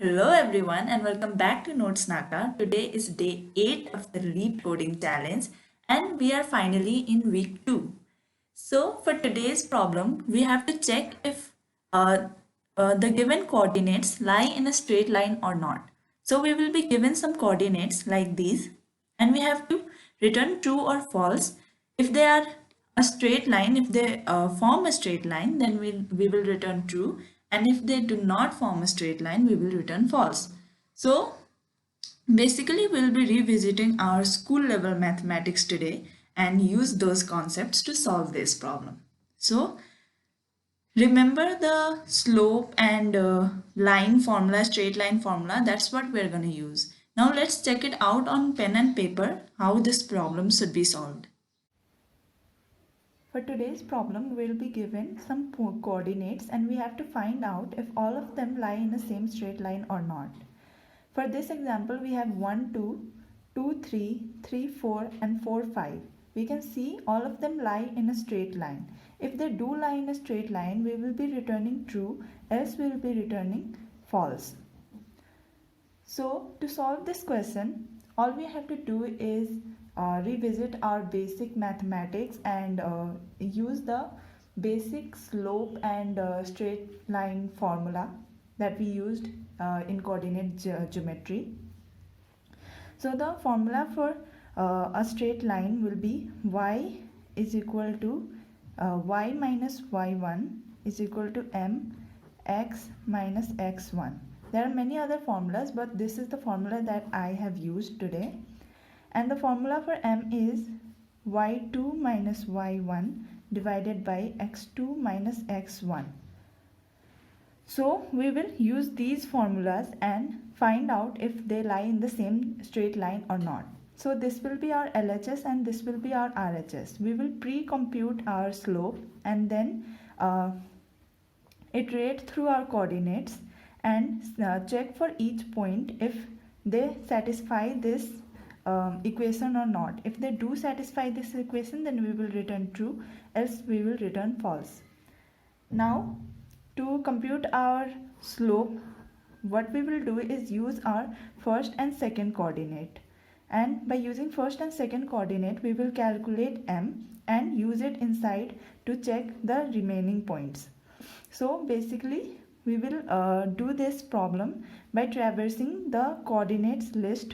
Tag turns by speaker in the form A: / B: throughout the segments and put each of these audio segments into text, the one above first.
A: Hello everyone and welcome back to Notes Naka. Today is day 8 of the Leap Coding Challenge and we are finally in week 2. So for today's problem, we have to check if the given coordinates lie in a straight line or not. So we will be given some coordinates like these and we have to return true or false. If they are a straight line, if they form a straight line, then we will return true, and if they do not form a straight line, we will return false. So basically we'll be revisiting our school level mathematics today and use those concepts to solve this problem. So remember the slope and line formula, straight line formula, that's what we're going to use. Now let's check it out on pen and paper how this problem should be solved.
B: For today's problem, we'll be given some coordinates and we have to find out if all of them lie in the same straight line or not. For this example, we have 1, 2, 2, 3, 3, 4 and 4, 5. We can see all of them lie in a straight line. If they do lie in a straight line, we will be returning true, else we will be returning false. So to solve this question, all we have to do is revisit our basic mathematics and use the basic slope and straight line formula that we used in coordinate geometry. So the formula for a straight line will be y is equal to y minus y1 is equal to m x minus x1. There are many other formulas, but this is the formula that I have used today. And the formula for m is y2 minus y1 divided by x2 minus x1. So we will use these formulas and find out if they lie in the same straight line or not. So this will be our LHS and this will be our RHS. We will pre-compute our slope and then iterate through our coordinates and check for each point if they satisfy this equation or not. If they do satisfy this equation, then we will return true, else we will return false. Now to compute our slope, what we will do is use our first and second coordinate, and by using first and second coordinate we will calculate m and use it inside to check the remaining points. So basically we will do this problem by traversing the coordinates list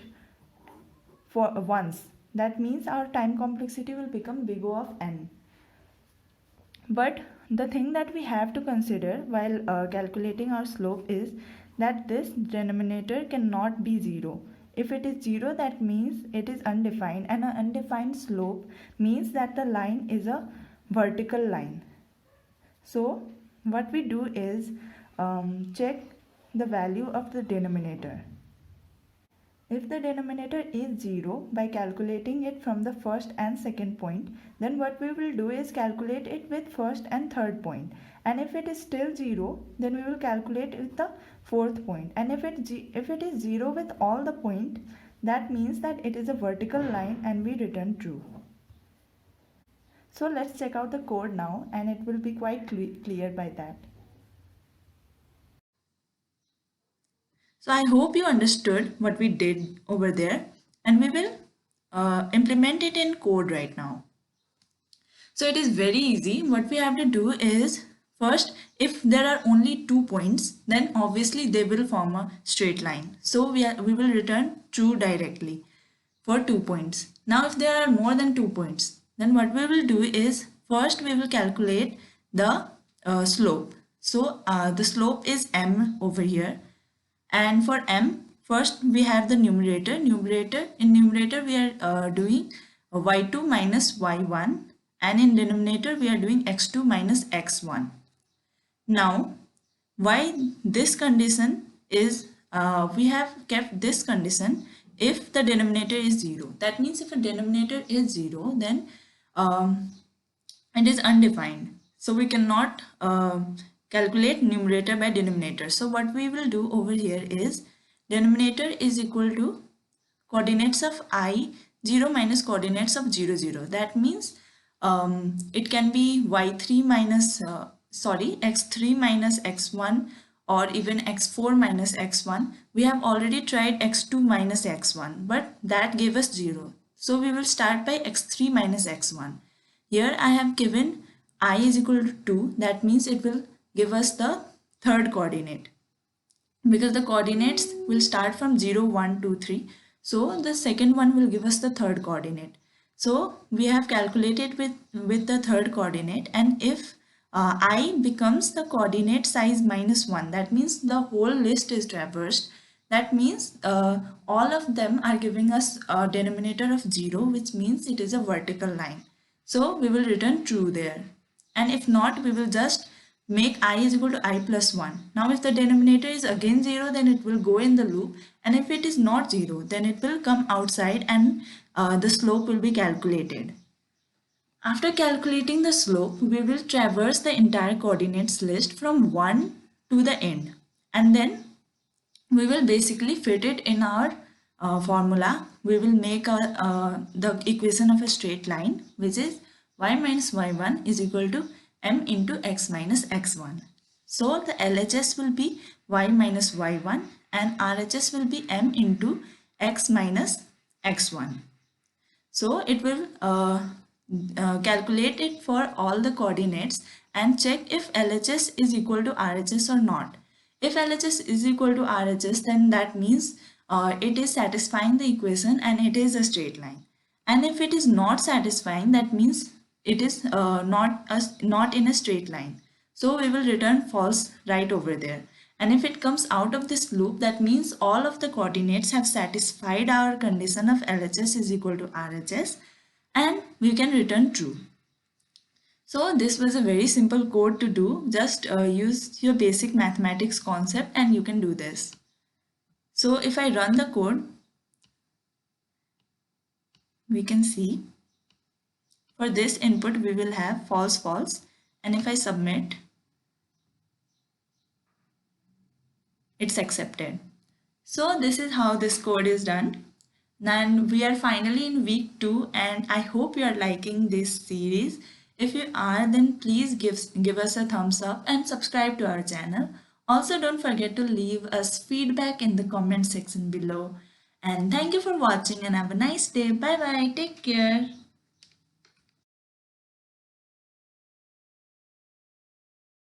B: for once. That means our time complexity will become big O of n. But the thing that we have to consider while calculating our slope is that this denominator cannot be 0. If it is 0, that means it is undefined, and an undefined slope means that the line is a vertical line. So what we do is check the value of the denominator. If the denominator is 0 by calculating it from the first and second point, then what we will do is calculate it with first and third point. And if it is still 0, then we will calculate with the fourth point. And if it is 0 with all the points, that means that it is a vertical line and we return true. So let's check out the code now and it will be quite clear by that.
A: So I hope you understood what we did over there, and we will implement it in code right now. So it is very easy. What we have to do is, first, if there are only 2 points, then obviously they will form a straight line. So we will return true directly for 2 points. Now if there are more than 2 points, then what we will do is, first we will calculate the slope. So the slope is m over here. And for m, first we have the numerator. In numerator we are doing y2 minus y1, and in denominator we are doing x2 minus x1. Now, why this condition is, we have kept this condition if the denominator is 0. That means if a denominator is 0, then it is undefined. So we cannot calculate numerator by denominator. So what we will do over here is, denominator is equal to coordinates of I 0 minus coordinates of 0 0. That means it can be y3 minus x3 minus x1, or even x4 minus x1. We have already tried x2 minus x1, but that gave us 0. So we will start by x3 minus x1. Here I have given I is equal to 2. That means it will give us the third coordinate, because the coordinates will start from 0, 1, 2, 3. So the second one will give us the third coordinate. So we have calculated with the third coordinate, and if I becomes the coordinate size minus 1, that means the whole list is traversed. That means all of them are giving us a denominator of 0, which means it is a vertical line. So we will return true there. And if not, we will just make I is equal to I plus 1. Now if the denominator is again 0, then it will go in the loop, and if it is not 0, then it will come outside, and the slope will be calculated. After calculating the slope, we will traverse the entire coordinates list from 1 to the end, and then we will basically fit it in our formula. We will make the equation of a straight line, which is y minus y1 is equal to m into x minus x1. So the LHS will be y minus y1 and RHS will be m into x minus x1. So it will calculate it for all the coordinates and check if LHS is equal to RHS or not. If LHS is equal to RHS, then that means it is satisfying the equation and it is a straight line. And if it is not satisfying, that means it is not in a straight line. So we will return false right over there. And if it comes out of this loop, that means all of the coordinates have satisfied our condition of LHS is equal to RHS, and we can return true. So this was a very simple code to do. Just use your basic mathematics concept and you can do this. So if I run the code, we can see for this input we will have false, false, and if I submit, it's accepted. So this is how this code is done. And we are finally in week 2, and I hope you are liking this series. If you are, then please give us a thumbs up and subscribe to our channel. Also, don't forget to leave us feedback in the comment section below. And thank you for watching and have a nice day. Bye bye. Take care.